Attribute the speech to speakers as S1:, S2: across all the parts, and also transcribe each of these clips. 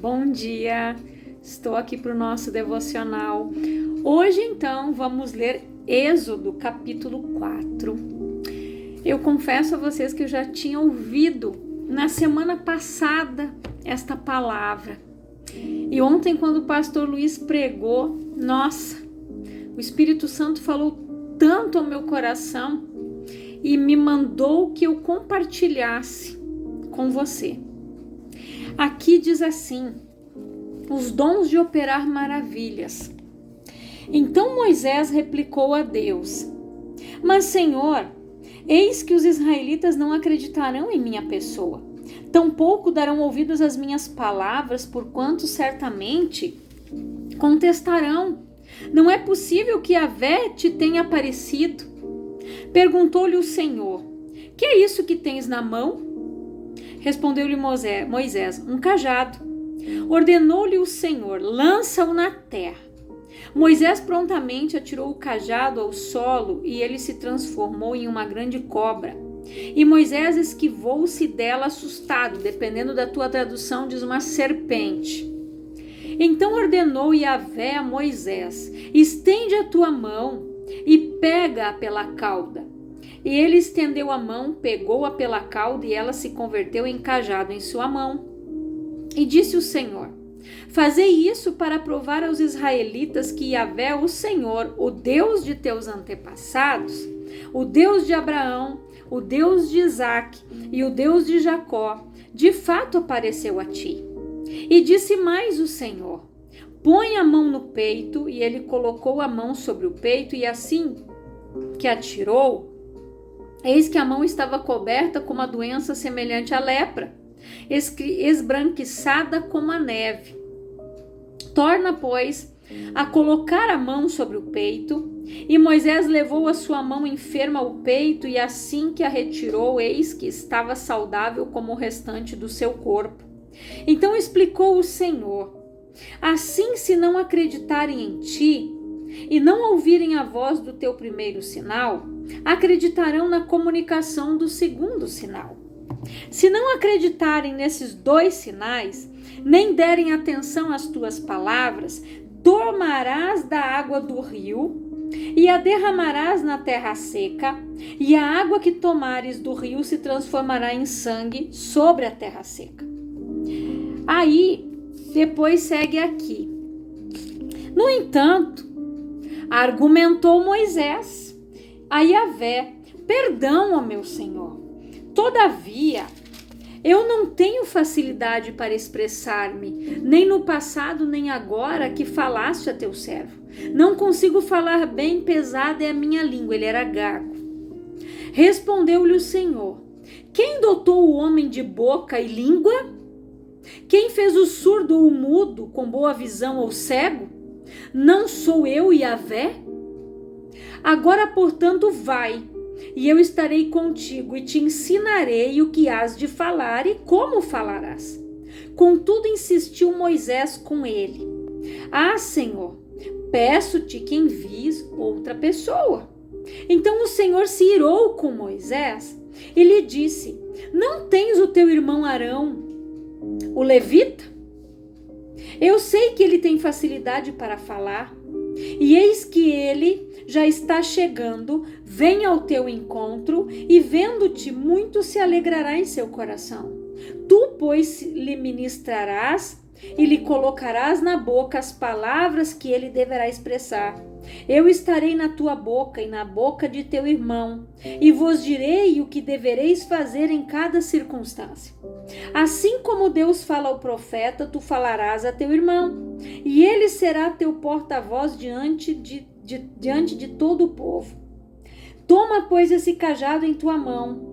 S1: Bom dia, estou aqui para o nosso devocional. Hoje então vamos ler Êxodo capítulo 4. Eu confesso a vocês que eu já tinha ouvido na semana passada esta palavra. E ontem quando o pastor Luiz pregou, nossa, o Espírito Santo falou tanto ao meu coração e me mandou que eu compartilhasse com você. Aqui diz assim: os dons de operar maravilhas. Então Moisés replicou a Deus: Mas, Senhor, eis que os israelitas não acreditarão em minha pessoa, tampouco darão ouvidos às minhas palavras, porquanto certamente contestarão. Não é possível que Yahvé te tenha aparecido. Perguntou-lhe o Senhor: Que é isso que tens na mão? Respondeu-lhe Moisés: um cajado. Ordenou-lhe o Senhor: lança-o na terra. Moisés prontamente atirou o cajado ao solo e ele se transformou em uma grande cobra. E Moisés esquivou-se dela assustado, dependendo da tua tradução, diz uma serpente. Então ordenou Yahvé a Moisés: estende a tua mão e pega-a pela cauda. E ele estendeu a mão, pegou-a pela cauda e ela se converteu em cajado em sua mão. E disse o Senhor: fazei isso para provar aos israelitas que Yahvé, o Senhor, o Deus de teus antepassados, o Deus de Abraão, o Deus de Isaque e o Deus de Jacó, de fato apareceu a ti. E disse mais o Senhor: põe a mão no peito. E ele colocou a mão sobre o peito, e assim que atirou, eis que a mão estava coberta com uma doença semelhante à lepra, esbranquiçada como a neve. Torna, pois, a colocar a mão sobre o peito. E Moisés levou a sua mão enferma ao peito, e assim que a retirou, eis que estava saudável como o restante do seu corpo. Então explicou o Senhor: assim, se não acreditarem em ti e não ouvirem a voz do teu primeiro sinal, acreditarão na comunicação do segundo sinal. Se não acreditarem nesses dois sinais, nem derem atenção às tuas palavras, tomarás da água do rio e a derramarás na terra seca, e a água que tomares do rio se transformará em sangue sobre a terra seca. Aí, depois segue aqui. No entanto, argumentou Moisés a Yahvé: perdão, ó meu Senhor. Todavia, eu não tenho facilidade para expressar-me, nem no passado, nem agora que falaste a teu servo. Não consigo falar bem, pesada é a minha língua. Ele era gago. Respondeu-lhe o Senhor: quem dotou o homem de boca e língua? Quem fez o surdo ou o mudo com boa visão ou cego? Não sou eu, Yahvé? Agora, portanto, vai, e eu estarei contigo e te ensinarei o que hás de falar e como falarás. Contudo, insistiu Moisés com ele: ah, Senhor, peço-te que envies outra pessoa. Então o Senhor se irou com Moisés e lhe disse: não tens o teu irmão Arão, o levita? Eu sei que ele tem facilidade para falar, e eis que ele já está chegando, vem ao teu encontro, e vendo-te muito se alegrará em seu coração. Tu, pois, lhe ministrarás e lhe colocarás na boca as palavras que ele deverá expressar. Eu estarei na tua boca e na boca de teu irmão, e vos direi o que devereis fazer em cada circunstância. Assim como Deus fala ao profeta, tu falarás a teu irmão, e ele será teu porta-voz diante de todo o povo. Toma, pois, esse cajado em tua mão.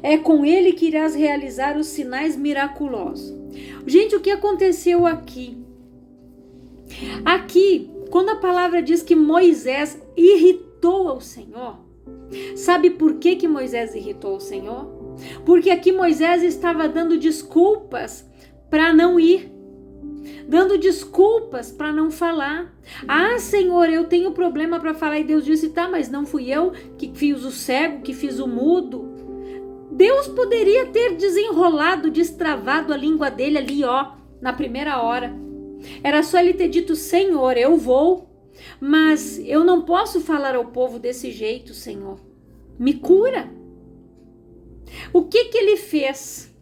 S1: É com ele que irás realizar os sinais miraculosos. Gente, o que aconteceu aqui? Aqui, quando a palavra diz que Moisés irritou ao Senhor, sabe por que Moisés irritou ao Senhor? Porque aqui Moisés estava dando desculpas para não ir, dando desculpas para não falar. Ah, Senhor, eu tenho problema para falar. E Deus disse: tá, mas não fui eu que fiz o cego, que fiz o mudo. Deus poderia ter desenrolado, destravado a língua dele ali, ó, na primeira hora. Era só ele ter dito: Senhor, eu vou, mas eu não posso falar ao povo desse jeito, Senhor. Me cura. O que ele fez?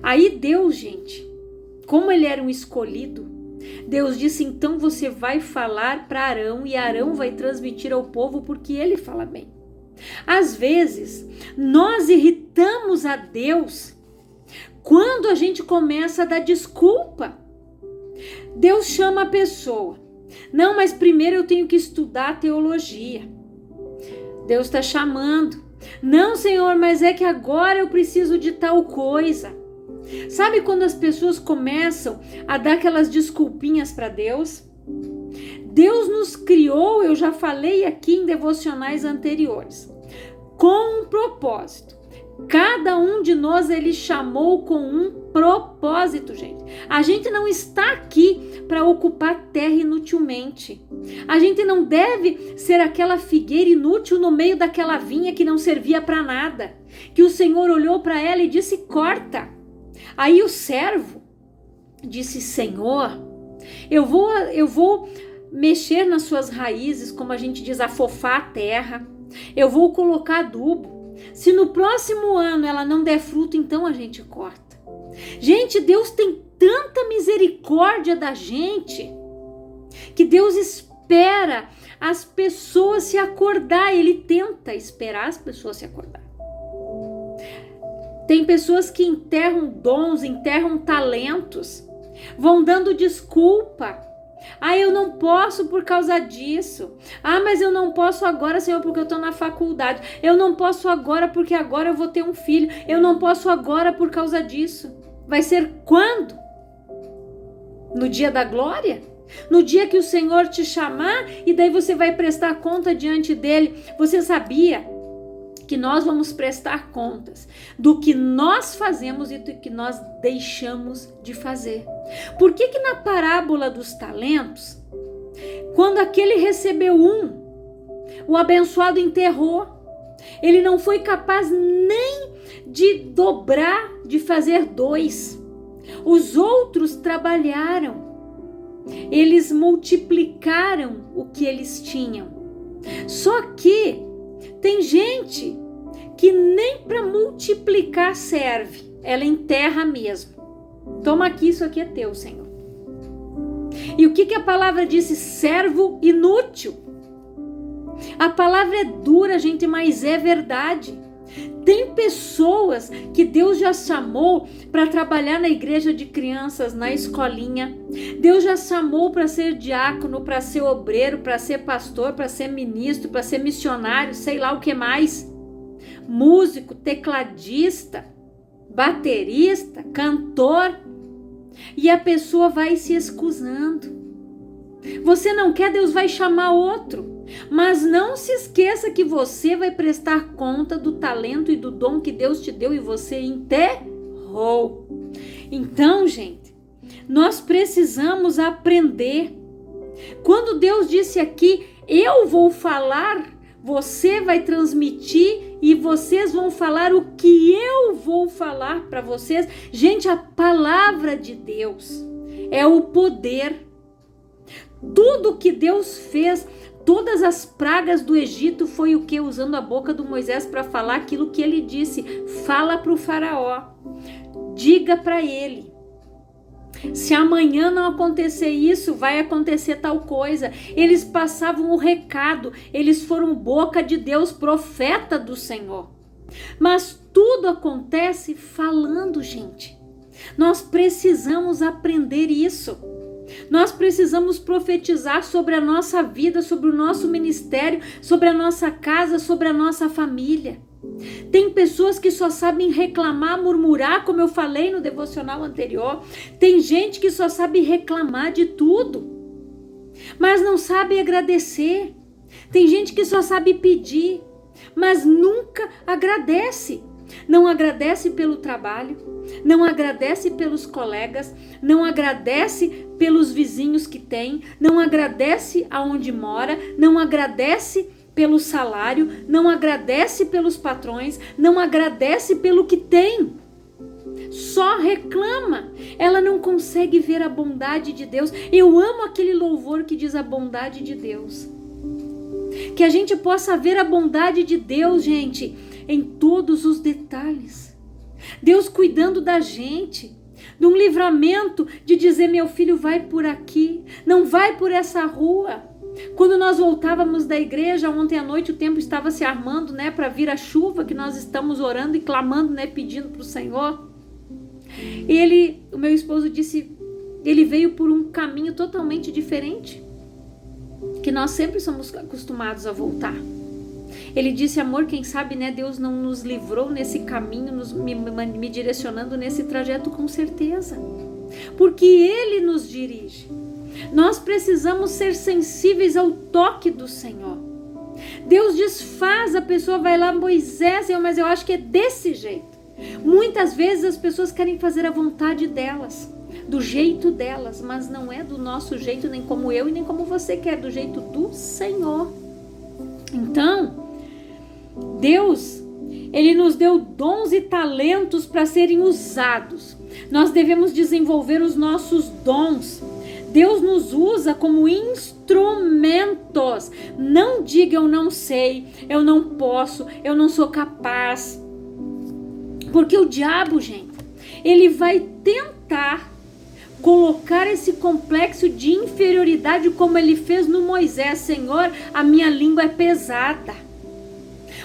S1: Aí Deus, gente, como ele era um escolhido, Deus disse: então você vai falar para Arão e Arão vai transmitir ao povo porque ele fala bem. Às vezes, nós irritamos a Deus quando a gente começa a dar desculpa. Deus chama a pessoa: não, mas primeiro eu tenho que estudar teologia. Deus está chamando: não, Senhor, mas é que agora eu preciso de tal coisa. Sabe quando as pessoas começam a dar aquelas desculpinhas para Deus? Deus nos criou, eu já falei aqui em devocionais anteriores, com um propósito. Cada um de nós ele chamou com um propósito, gente. A gente não está aqui para ocupar terra inutilmente. A gente não deve ser aquela figueira inútil no meio daquela vinha que não servia para nada. Que o Senhor olhou para ela e disse: corta. Aí o servo disse: Senhor, eu vou mexer nas suas raízes, como a gente diz, afofar a terra. Eu vou colocar adubo. Se no próximo ano ela não der fruto, então a gente corta. Gente, Deus tem tanta misericórdia da gente, que Deus espera as pessoas se acordar. Ele tenta esperar as pessoas se acordar. Tem pessoas que enterram dons, enterram talentos, vão dando desculpa. Ah, eu não posso por causa disso. Ah, mas eu não posso agora, Senhor, porque eu estou na faculdade. Eu não posso agora porque agora eu vou ter um filho. Eu não posso agora por causa disso. Vai ser quando? No dia da glória? No dia que o Senhor te chamar e daí você vai prestar conta diante dele. Você sabia que nós vamos prestar contas do que nós fazemos e do que nós deixamos de fazer? Por que na parábola dos talentos, quando aquele recebeu um, o abençoado enterrou, ele não foi capaz nem de dobrar, de fazer dois. Os outros trabalharam, eles multiplicaram o que eles tinham. Só que tem gente que nem para multiplicar serve, ela enterra mesmo. Toma aqui, isso aqui é teu, Senhor. E o que a palavra disse? Servo inútil. A palavra é dura, gente, mas é verdade. Tem pessoas que Deus já chamou para trabalhar na igreja de crianças, na escolinha. Deus já chamou para ser diácono, para ser obreiro, para ser pastor, para ser ministro, para ser missionário, sei lá o que mais. Músico, tecladista, baterista, cantor. E a pessoa vai se excusando. Você não quer, Deus vai chamar outro. Mas não se esqueça que você vai prestar conta do talento e do dom que Deus te deu e você enterrou. Então, gente, nós precisamos aprender. Quando Deus disse aqui: eu vou falar, você vai transmitir e vocês vão falar o que eu vou falar para vocês. Gente, a palavra de Deus é o poder. Tudo que Deus fez, todas as pragas do Egito foi o que? Usando a boca do Moisés para falar aquilo que ele disse. Fala para o faraó, diga para ele, se amanhã não acontecer isso, vai acontecer tal coisa. Eles passavam o recado, eles foram boca de Deus, profeta do Senhor. Mas tudo acontece falando, gente. Nós precisamos aprender isso. Nós precisamos profetizar sobre a nossa vida, sobre o nosso ministério, sobre a nossa casa, sobre a nossa família. Tem pessoas que só sabem reclamar, murmurar, como eu falei no devocional anterior. Tem gente que só sabe reclamar de tudo, mas não sabe agradecer. Tem gente que só sabe pedir, mas nunca agradece. Não agradece pelo trabalho, não agradece pelos colegas, não agradece pelos vizinhos que tem, não agradece aonde mora, não agradece pelo salário, não agradece pelos patrões, não agradece pelo que tem. só reclama. Ela não consegue ver a bondade de Deus. Eu amo aquele louvor que diz a bondade de Deus. Que a gente possa ver a bondade de Deus, gente, em todos os detalhes. Deus cuidando da gente, de um livramento de dizer: meu filho, vai por aqui, não vai por essa rua. Quando nós voltávamos da igreja ontem à noite, o tempo estava se armando, né, para vir a chuva, que nós estamos orando e clamando, né, pedindo para o Senhor. E o meu esposo disse, ele veio por um caminho totalmente diferente, que nós sempre somos acostumados a voltar. Ele disse: amor, quem sabe, né, Deus não nos livrou nesse caminho, me direcionando nesse trajeto, com certeza, porque Ele nos dirige. Nós precisamos ser sensíveis ao toque do Senhor. Deus desfaz, a pessoa vai lá: Moisés, mas eu acho que é desse jeito. Muitas vezes as pessoas querem fazer a vontade delas, do jeito delas, mas não é do nosso jeito, nem como eu e nem como você quer, do jeito do Senhor. Então, Deus, Ele nos deu dons e talentos para serem usados. Nós devemos desenvolver os nossos dons. Deus nos usa como instrumentos. Não diga: eu não sei, eu não posso, eu não sou capaz. Porque o diabo, gente, ele vai tentar colocar esse complexo de inferioridade, como ele fez no Moisés. Senhor, a minha língua é pesada.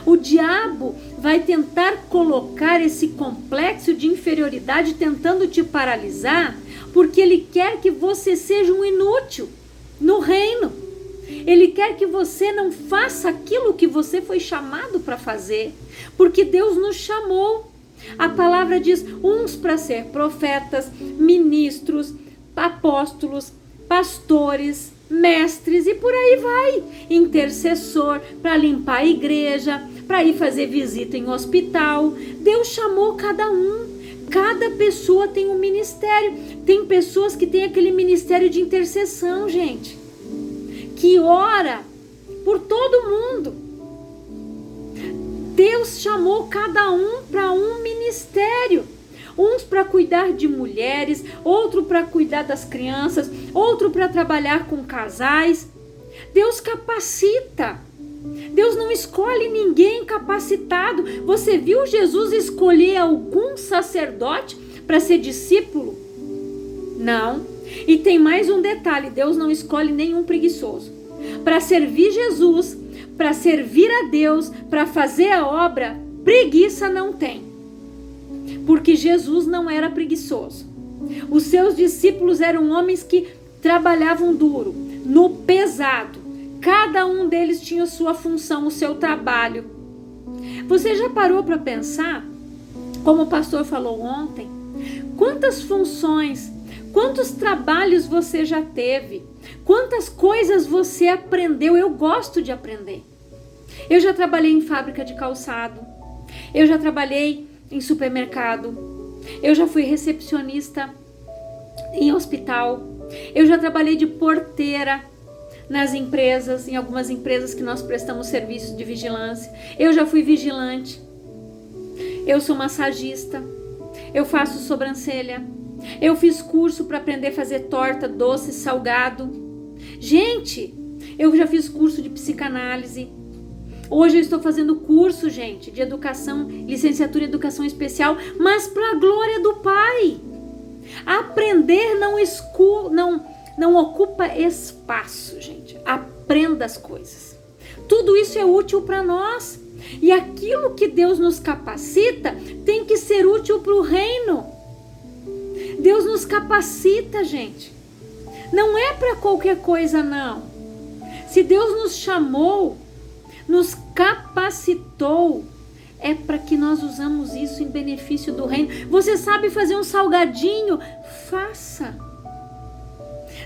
S1: O diabo vai tentar colocar esse complexo de inferioridade, tentando te paralisar, porque ele quer que você seja um inútil no reino. Ele quer que você não faça aquilo que você foi chamado para fazer, porque Deus nos chamou. A palavra diz: uns para ser profetas, ministros, apóstolos, pastores, mestres, e por aí vai. Intercessor, para limpar a igreja, para ir fazer visita em hospital. Deus chamou cada um. Cada pessoa tem um ministério. Tem pessoas que têm aquele ministério de intercessão, gente, que ora por todo mundo. Deus chamou cada um para um ministério. Uns para cuidar de mulheres, outro para cuidar das crianças, outro para trabalhar com casais. Deus capacita. Deus não escolhe ninguém capacitado. Você viu Jesus escolher algum sacerdote para ser discípulo? Não. E tem mais um detalhe: Deus não escolhe nenhum preguiçoso. Para servir Jesus, para servir a Deus, para fazer a obra, preguiça não tem. Porque Jesus não era preguiçoso. Os seus discípulos eram homens que trabalhavam duro, no pesado. Cada um deles tinha sua função, o seu trabalho. Você já parou para pensar, como o pastor falou ontem, quantas funções, quantos trabalhos você já teve, quantas coisas você aprendeu? Eu gosto de aprender. Eu já trabalhei em fábrica de calçado, eu já trabalhei em supermercado, eu já fui recepcionista em hospital, eu já trabalhei de porteira nas empresas, em algumas empresas que nós prestamos serviços de vigilância. Eu já fui vigilante, eu sou massagista, eu faço sobrancelha, eu fiz curso para aprender a fazer torta, doce, salgado. Gente, eu já fiz curso de psicanálise. Hoje eu estou fazendo curso, gente, de educação, licenciatura em educação especial, mas para a glória do Pai. Aprender não ocupa espaço, gente. Aprenda as coisas. Tudo isso é útil para nós. E aquilo que Deus nos capacita tem que ser útil para o reino. Deus nos capacita, gente. Não é para qualquer coisa, não. Se Deus nos chamou, nos capacitou, é para que nós usamos isso em benefício do reino. Você sabe fazer um salgadinho? Faça.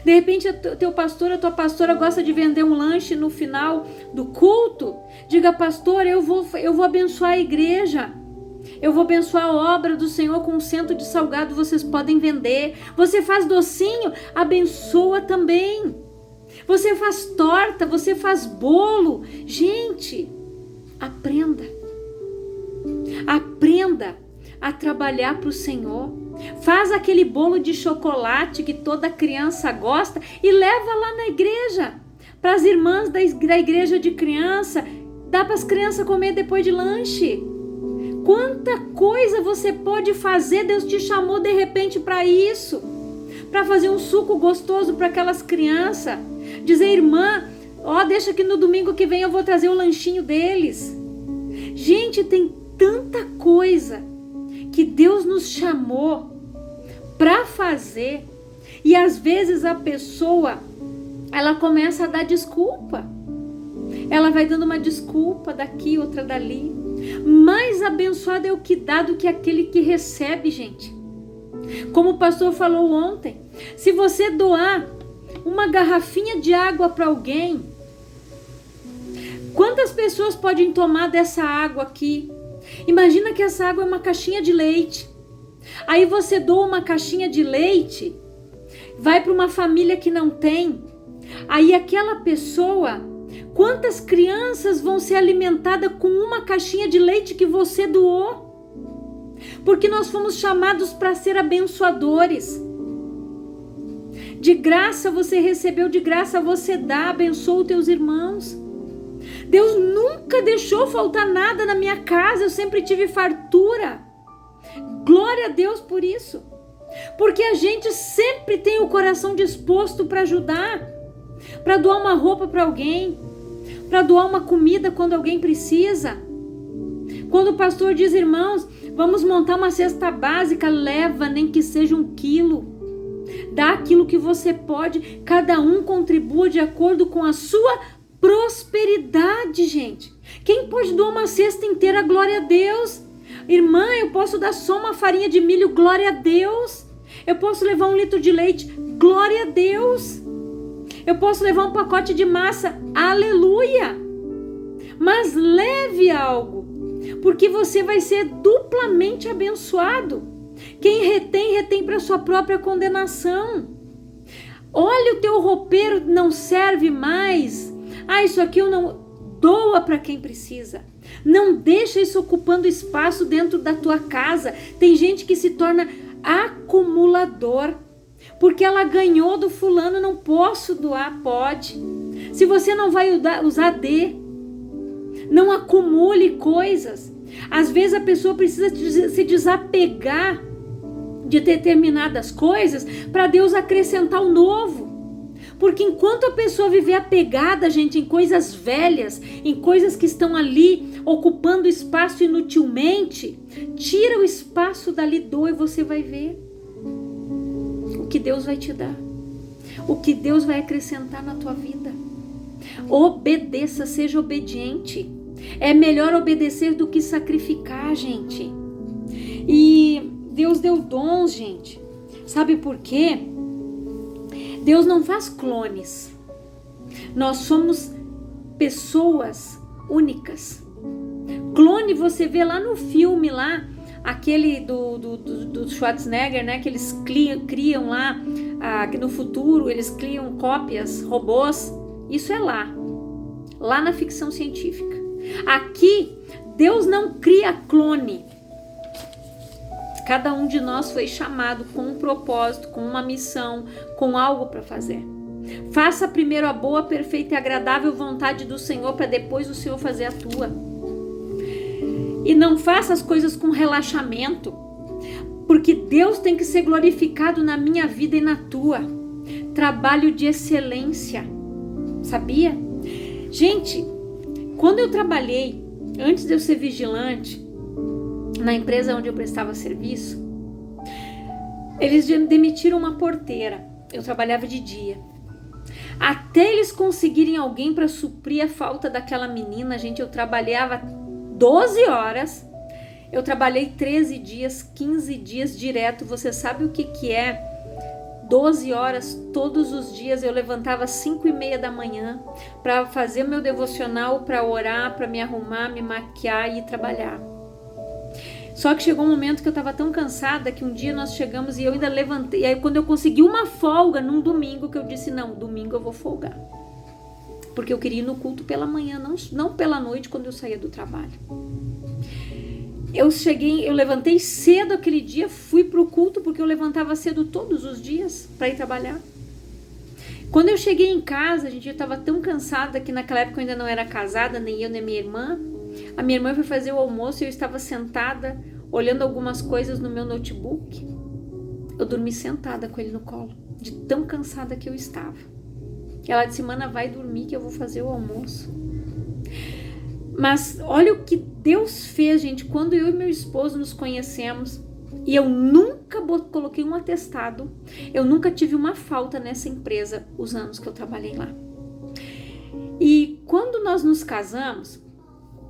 S1: De repente, teu pastor, a tua pastora gosta de vender um lanche no final do culto. Diga: pastor, eu vou abençoar a igreja. Eu vou abençoar a obra do Senhor com um cento de salgado, vocês podem vender. Você faz docinho? Abençoa também. Você faz torta, você faz bolo. Gente, aprenda. Aprenda a trabalhar para o Senhor. Faz aquele bolo de chocolate que toda criança gosta e leva lá na igreja, para as irmãs da igreja de criança, dá para as crianças comer depois de lanche. Quanta coisa você pode fazer, Deus te chamou de repente para isso, para fazer um suco gostoso para aquelas crianças, dizer, irmã, deixa que no domingo que vem eu vou trazer o lanchinho deles. Gente, tem tanta coisa que Deus nos chamou para fazer, e às vezes a pessoa, ela começa a dar desculpa, ela vai dando uma desculpa daqui, outra dali. Mais abençoado é o que dá do que aquele que recebe, gente. Como o pastor falou ontem, se você doar uma garrafinha de água para alguém, quantas pessoas podem tomar dessa água aqui? Imagina que essa água é uma caixinha de leite. Aí você doa uma caixinha de leite, vai para uma família que não tem. Aí aquela pessoa, quantas crianças vão ser alimentadas com uma caixinha de leite que você doou? Porque nós fomos chamados para ser abençoadores. De graça você recebeu, de graça você dá, abençoa os teus irmãos. Deus nunca deixou faltar nada na minha casa, eu sempre tive fartura. Glória a Deus por isso. Porque a gente sempre tem o coração disposto para ajudar, para doar uma roupa para alguém, para doar uma comida quando alguém precisa. Quando o pastor diz, irmãos, vamos montar uma cesta básica, leva nem que seja 1 quilo. Dá aquilo que você pode, cada um contribua de acordo com a sua prosperidade, gente. Quem pode doar uma cesta inteira, glória a Deus. Irmã, eu posso dar só uma farinha de milho, glória a Deus. Eu posso levar 1 litro de leite, glória a Deus. Eu posso levar um pacote de massa, aleluia. Mas leve algo, porque você vai ser duplamente abençoado. Quem retém para sua própria condenação. Olha, o teu roupeiro não serve mais. Isso aqui eu não... Doa para quem precisa. Não deixa isso ocupando espaço dentro da tua casa. Tem gente que se torna acumulador, porque ela ganhou do fulano, não posso doar, pode. Se você não vai usar, dê. Não acumule coisas. Às vezes a pessoa precisa se desapegar de determinadas coisas para Deus acrescentar o novo. Porque enquanto a pessoa viver apegada, gente, em coisas velhas, em coisas que estão ali ocupando espaço inutilmente, tira o espaço dali, doa, e você vai ver o que Deus vai te dar, o que Deus vai acrescentar na tua vida. Obedeça, seja obediente. É melhor obedecer do que sacrificar, gente. E Deus deu dons, gente. Sabe por quê? Deus não faz clones. Nós somos pessoas únicas. Clone você vê lá no filme, lá, aquele do Schwarzenegger, né? Que eles criam lá, que no futuro eles criam cópias, robôs. Isso é lá na ficção científica. Aqui, Deus não cria clone. Cada um de nós foi chamado com um propósito, com uma missão, com algo para fazer. Faça primeiro a boa, perfeita e agradável vontade do Senhor, para depois o Senhor fazer a tua. E não faça as coisas com relaxamento, porque Deus tem que ser glorificado na minha vida e na tua. Trabalho de excelência, sabia? Gente, quando eu trabalhei, antes de eu ser vigilante, na empresa onde eu prestava serviço, eles demitiram uma porteira. Eu trabalhava de dia. Até eles conseguirem alguém para suprir a falta daquela menina, gente, eu trabalhava 12 horas. Eu trabalhei 13 dias, 15 dias direto. Você sabe o que é 12 horas todos os dias? Eu levantava às 5:30 da manhã para fazer meu devocional, para orar, para me arrumar, me maquiar e ir trabalhar. Só que chegou um momento que eu estava tão cansada que um dia nós chegamos e eu ainda levantei. E aí quando eu consegui uma folga num domingo, que eu disse, não, domingo eu vou folgar. Porque eu queria ir no culto pela manhã, não pela noite quando eu saía do trabalho. eu levantei cedo aquele dia, fui pro culto, porque eu levantava cedo todos os dias para ir trabalhar. Quando eu cheguei em casa, gente, eu estava tão cansada que naquela época eu ainda não era casada, nem eu nem minha irmã. A minha irmã foi fazer o almoço e eu estava sentada, olhando algumas coisas no meu notebook. Eu dormi sentada com ele no colo, de tão cansada que eu estava. Ela disse, mana, vai dormir que eu vou fazer o almoço. Mas olha o que Deus fez, gente, quando eu e meu esposo nos conhecemos. E eu nunca coloquei um atestado, eu nunca tive uma falta nessa empresa os anos que eu trabalhei lá. E quando nós nos casamos,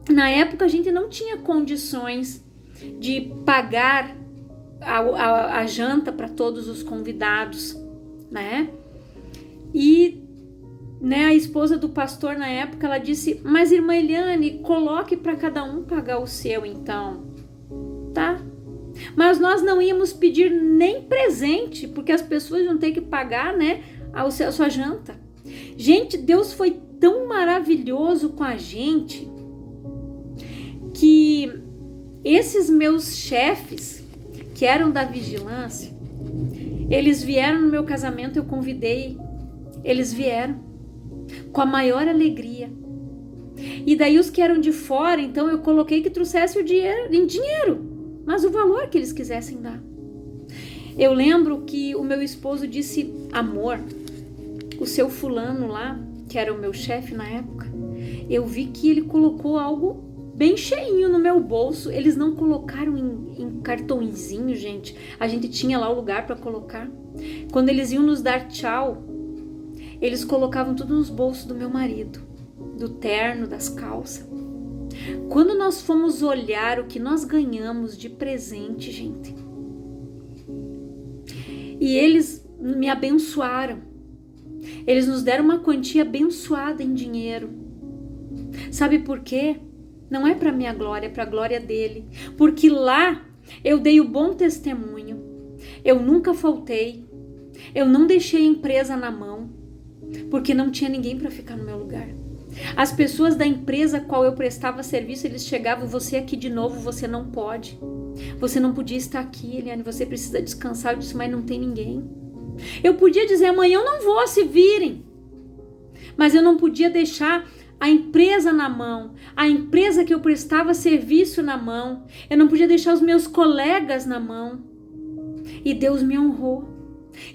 S1: na época a gente não tinha condições de pagar a janta para todos os convidados, né? E a esposa do pastor na época, ela disse, mas irmã Eliane, coloque para cada um pagar o seu então, tá? Mas nós não íamos pedir nem presente, porque as pessoas iam ter que pagar, né, a sua janta. Gente, Deus foi tão maravilhoso com a gente, que esses meus chefes, que eram da vigilância, eles vieram no meu casamento, eu convidei, eles vieram com a maior alegria. E daí os que eram de fora, então eu coloquei que trouxesse o dinheiro em dinheiro, mas o valor que eles quisessem dar. Eu lembro que o meu esposo disse, amor, o seu fulano lá, que era o meu chefe na época, eu vi que ele colocou algo bem cheinho no meu bolso. Eles não colocaram em cartõezinho, gente. A gente tinha lá o lugar para colocar. Quando eles iam nos dar tchau, eles colocavam tudo nos bolsos do meu marido, do terno, das calças. Quando nós fomos olhar o que nós ganhamos de presente, gente, e eles me abençoaram, eles nos deram uma quantia abençoada em dinheiro. Sabe por quê? Não é para minha glória, é para a glória dele, porque lá eu dei o bom testemunho, eu nunca faltei, eu não deixei a empresa na mão, porque não tinha ninguém para ficar no meu lugar. As pessoas da empresa a qual eu prestava serviço, eles chegavam, você aqui de novo, você não pode. Você não podia estar aqui, Eliane, você precisa descansar. Eu disse, mas não tem ninguém. Eu podia dizer, amanhã eu não vou, se virem. Mas eu não podia deixar a empresa na mão, a empresa que eu prestava serviço na mão. Eu não podia deixar os meus colegas na mão. E Deus me honrou.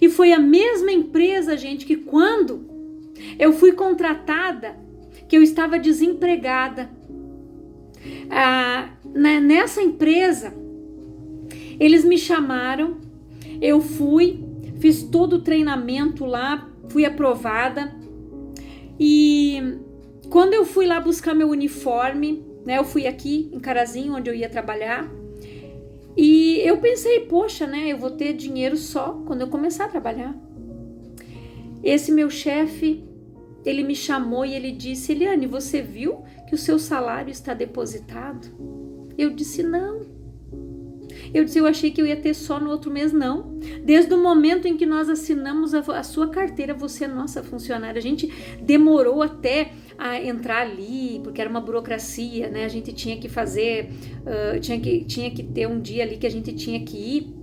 S1: E foi a mesma empresa, gente, que quando eu fui contratada, que eu estava desempregada, nessa empresa, eles me chamaram, eu fui, fiz todo o treinamento lá, fui aprovada, e quando eu fui lá buscar meu uniforme, né, eu fui aqui em Carazinho, onde eu ia trabalhar, e eu pensei, poxa, né, eu vou ter dinheiro só quando eu começar a trabalhar. Esse meu chefe, ele me chamou e ele disse, Eliane, você viu que o seu salário está depositado? Eu disse, não. Eu disse, eu achei que eu ia ter só no outro mês. Não. Desde o momento em que nós assinamos a sua carteira, você é nossa funcionária. A gente demorou até a entrar ali, porque era uma burocracia, né? A gente tinha que fazer, tinha que ter um dia ali que a gente tinha que ir,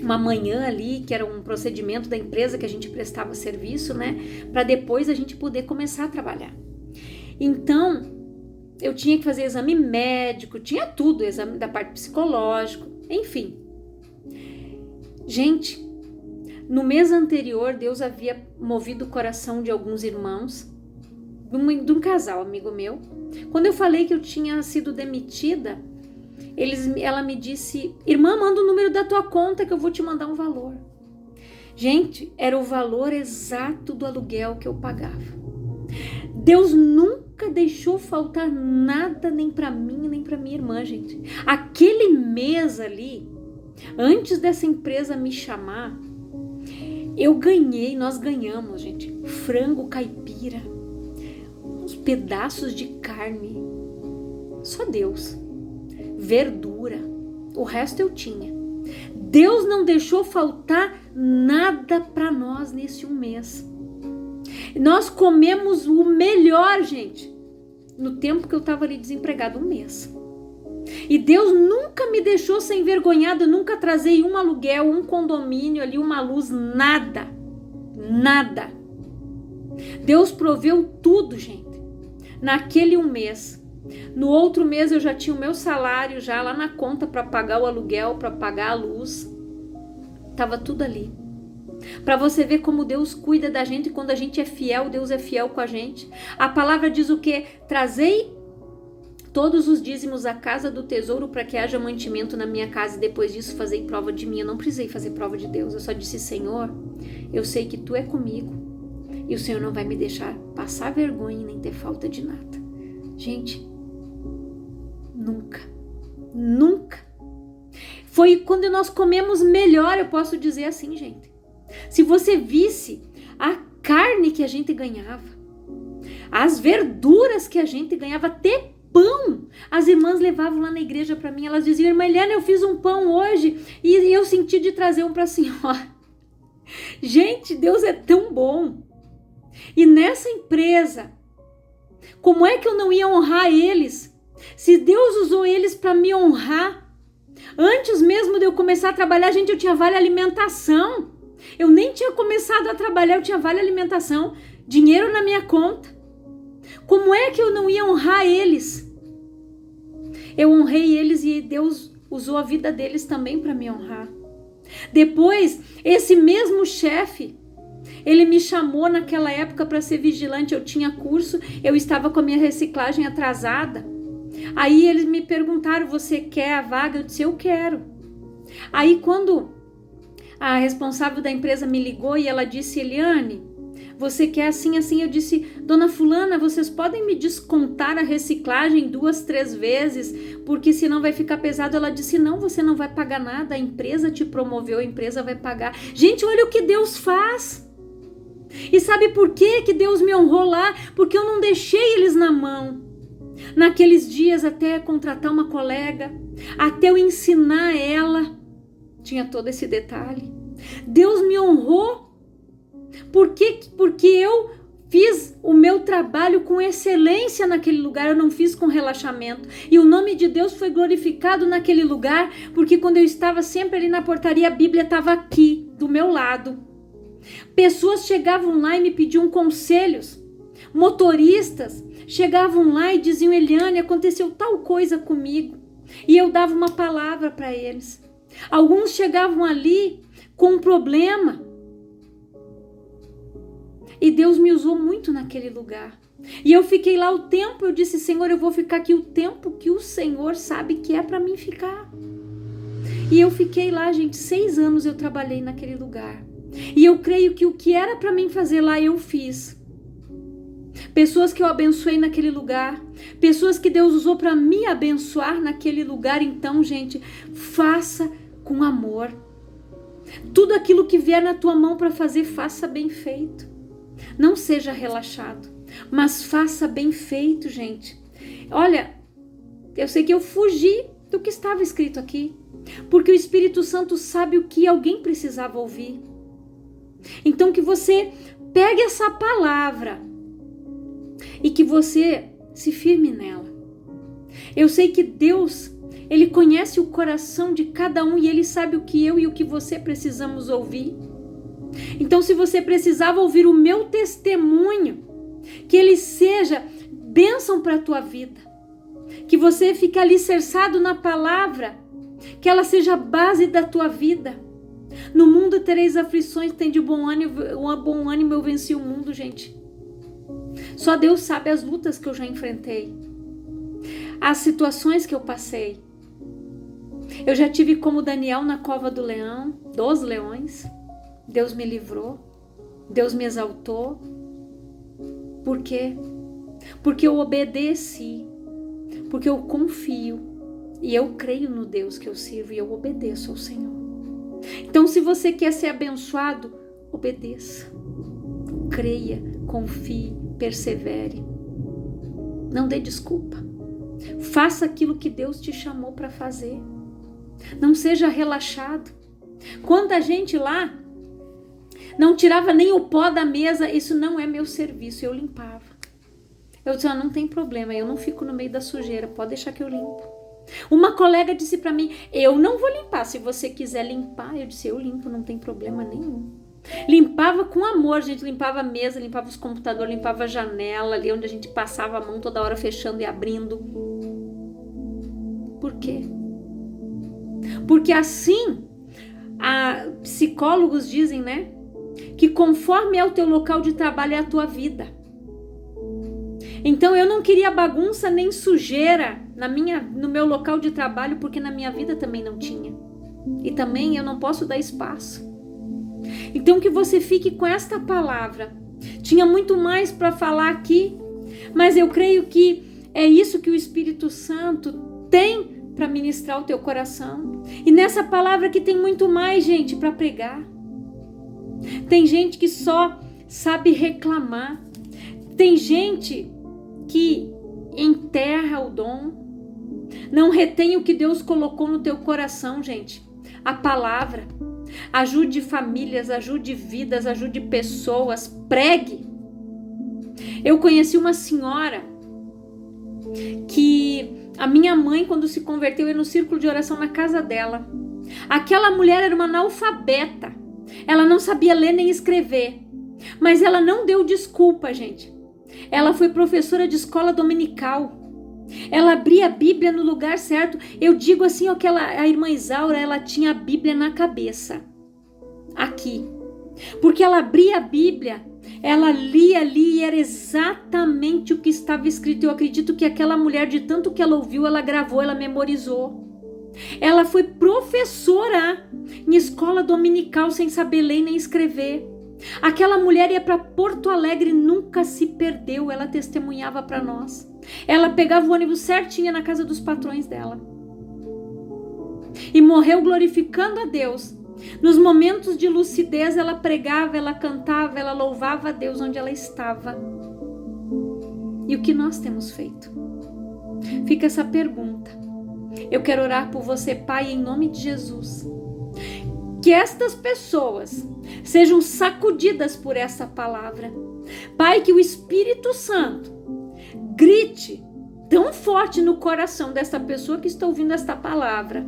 S1: uma manhã ali, que era um procedimento da empresa que a gente prestava serviço, né? Para depois a gente poder começar a trabalhar. Então, eu tinha que fazer exame médico, tinha tudo, exame da parte psicológica, enfim. Gente, no mês anterior, Deus havia movido o coração de alguns irmãos, de um casal, amigo meu. Quando eu falei que eu tinha sido demitida, ela me disse, irmã, manda o número da tua conta que eu vou te mandar um valor. Gente, era o valor exato do aluguel que eu pagava. Deus nunca deixou faltar nada, nem para mim, nem para minha irmã, gente. Aquele mês ali, antes dessa empresa me chamar, nós ganhamos, gente, frango caipira, uns pedaços de carne, só Deus. Verdura, o resto eu tinha. Deus não deixou faltar nada para nós nesse um mês. Nós comemos o melhor, gente, no tempo que eu estava ali desempregado, um mês. E Deus nunca me deixou ser envergonhada, nunca trazei um aluguel, um condomínio ali, uma luz, nada. Nada. Deus proveu tudo, gente. Naquele um mês. No outro mês eu já tinha o meu salário já lá na conta para pagar o aluguel, para pagar a luz. Tava tudo ali. Para você ver como Deus cuida da gente, quando a gente é fiel, Deus é fiel com a gente. A palavra diz o quê? Trazei todos os dízimos à casa do tesouro para que haja mantimento na minha casa, e depois disso fazei prova de mim. Eu não precisei fazer prova de Deus, eu só disse: Senhor, eu sei que tu é comigo e o Senhor não vai me deixar passar vergonha nem ter falta de nada. Gente, nunca. Foi quando nós comemos melhor, eu posso dizer assim, gente. Se você visse a carne que a gente ganhava, as verduras que a gente ganhava, até pão, as irmãs levavam lá na igreja para mim, elas diziam: Irmã Eliana, eu fiz um pão hoje e eu senti de trazer um para a senhora. Gente, Deus é tão bom. E nessa empresa, como é que eu não ia honrar eles? Se Deus usou eles para me honrar, antes mesmo de eu começar a trabalhar, gente, eu tinha vale alimentação. Eu nem tinha começado a trabalhar, eu tinha vale alimentação, dinheiro na minha conta. Como é que eu não ia honrar eles? Eu honrei eles e Deus usou a vida deles também para me honrar. Depois, esse mesmo chefe, ele me chamou naquela época para ser vigilante. Eu tinha curso, eu estava com a minha reciclagem atrasada. Aí eles me perguntaram: você quer a vaga? Eu disse: eu quero. Aí quando a responsável da empresa me ligou e ela disse: Eliane, você quer assim, assim? Eu disse: dona fulana, vocês podem me descontar a reciclagem 2, 3 vezes, porque senão vai ficar pesado. Ela disse: não, você não vai pagar nada, a empresa te promoveu, a empresa vai pagar. Gente, olha o que Deus faz. E sabe por quê que Deus me honrou lá? Porque eu não deixei eles na mão. Naqueles dias, até contratar uma colega, até eu ensinar ela, tinha todo esse detalhe. Deus me honrou porque eu fiz o meu trabalho com excelência naquele lugar, eu não fiz com relaxamento. E o nome de Deus foi glorificado naquele lugar, porque quando eu estava sempre ali na portaria, a Bíblia estava aqui, do meu lado. Pessoas chegavam lá e me pediam conselhos. Motoristas chegavam lá e diziam: Eliane, aconteceu tal coisa comigo. E eu dava uma palavra para eles. Alguns chegavam ali com um problema. E Deus me usou muito naquele lugar. E eu fiquei lá o tempo, eu disse: Senhor, eu vou ficar aqui o tempo que o Senhor sabe que é para mim ficar. E eu fiquei lá, gente, 6 anos eu trabalhei naquele lugar. E eu creio que o que era para mim fazer lá, eu fiz. Pessoas que eu abençoei naquele lugar, pessoas que Deus usou para me abençoar naquele lugar. Então, gente, faça com amor. Tudo aquilo que vier na tua mão para fazer, faça bem feito. Não seja relaxado, mas faça bem feito, gente. Olha, eu sei que eu fugi do que estava escrito aqui, porque o Espírito Santo sabe o que alguém precisava ouvir. Então que você pegue essa palavra e que você se firme nela. Eu sei que Deus, Ele conhece o coração de cada um e Ele sabe o que eu e o que você precisamos ouvir. Então, se você precisava ouvir o meu testemunho, que ele seja bênção para a tua vida, que você fique alicerçado na palavra, que ela seja a base da tua vida. No mundo tereis aflições, tem de bom ânimo, eu venci o mundo, gente. Só Deus sabe as lutas que eu já enfrentei, as situações que eu passei. Eu já tive como Daniel na cova do leão, dos leões. Deus me livrou, Deus me exaltou. Por quê? Porque eu obedeci, porque eu confio e eu creio no Deus que eu sirvo e eu obedeço ao Senhor. Então, se você quer ser abençoado, obedeça, creia, confie, persevere. Não dê desculpa. Faça aquilo que Deus te chamou para fazer. Não seja relaxado. Quanta gente lá não tirava nem o pó da mesa, isso não é meu serviço, eu limpava. Eu disse: não tem problema, eu não fico no meio da sujeira, pode deixar que eu limpo. Uma colega disse para mim, eu não vou limpar, se você quiser limpar. Eu disse, eu limpo, não tem problema nenhum. Limpava com amor, a gente limpava a mesa, limpava os computadores, limpava a janela, ali onde a gente passava a mão toda hora fechando e abrindo. Por quê? Porque assim, psicólogos dizem, né, que conforme é o teu local de trabalho é a tua vida. Então eu não queria bagunça nem sujeira no meu local de trabalho, porque na minha vida também não tinha. E também eu não posso dar espaço. Então que você fique com esta palavra. Tinha muito mais para falar aqui, mas eu creio que é isso que o Espírito Santo tem para ministrar o teu coração. E nessa palavra que tem muito mais, gente, para pregar. Tem gente que só sabe reclamar. Tem gente que enterra o dom. Não retém o que Deus colocou no teu coração, gente. A palavra. Ajude famílias, ajude vidas, ajude pessoas. Pregue. Eu conheci uma senhora que a minha mãe, quando se converteu, ia no círculo de oração na casa dela. Aquela mulher era uma analfabeta. Ela não sabia ler nem escrever. Mas ela não deu desculpa, gente. Ela foi professora de escola dominical. Ela abria a Bíblia no lugar certo. Eu digo assim, ó, que a irmã Isaura, ela tinha a Bíblia na cabeça. Aqui. Porque ela abria a Bíblia, ela lia ali e era exatamente o que estava escrito. Eu acredito que aquela mulher, de tanto que ela ouviu, ela gravou, ela memorizou. Ela foi professora em escola dominical sem saber ler nem escrever. Aquela mulher ia para Porto Alegre e nunca se perdeu. Ela testemunhava para nós. Ela pegava o ônibus certinha na casa dos patrões dela. E morreu glorificando a Deus. Nos momentos de lucidez, ela pregava, ela cantava, ela louvava a Deus onde ela estava. E o que nós temos feito? Fica essa pergunta. Eu quero orar por você, Pai, em nome de Jesus. Que estas pessoas sejam sacudidas por essa palavra. Pai, que o Espírito Santo grite tão forte no coração dessa pessoa que está ouvindo esta palavra,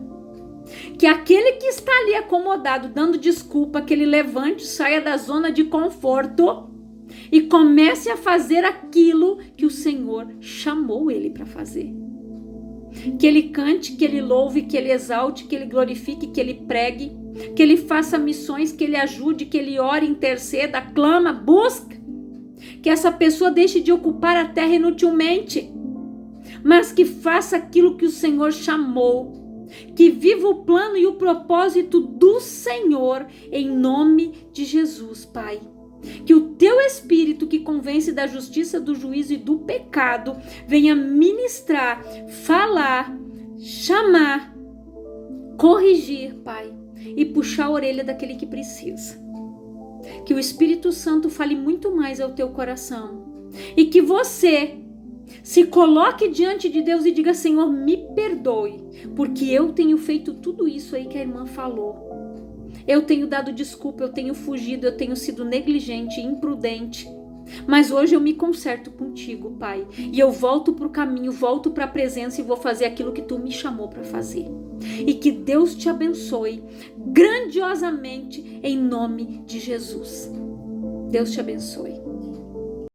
S1: que aquele que está ali acomodado, dando desculpa, que ele levante, saia da zona de conforto e comece a fazer aquilo que o Senhor chamou ele para fazer. Que ele cante, que ele louve, que ele exalte, que ele glorifique, que ele pregue, que ele faça missões, que ele ajude, que ele ore, interceda, clama, busca. Que essa pessoa deixe de ocupar a terra inutilmente, mas que faça aquilo que o Senhor chamou. Que viva o plano e o propósito do Senhor, em nome de Jesus, Pai. Que o teu Espírito, que convence da justiça, do juízo e do pecado, venha ministrar, falar, chamar, corrigir, Pai, e puxar a orelha daquele que precisa. Que o Espírito Santo fale muito mais ao teu coração e que você se coloque diante de Deus e diga: Senhor, me perdoe, porque eu tenho feito tudo isso aí que a irmã falou. Eu tenho dado desculpa, eu tenho fugido, eu tenho sido negligente, imprudente. Mas hoje eu me conserto contigo, Pai. E eu volto para o caminho, volto para a presença e vou fazer aquilo que tu me chamou para fazer. E que Deus te abençoe grandiosamente em nome de Jesus. Deus te abençoe.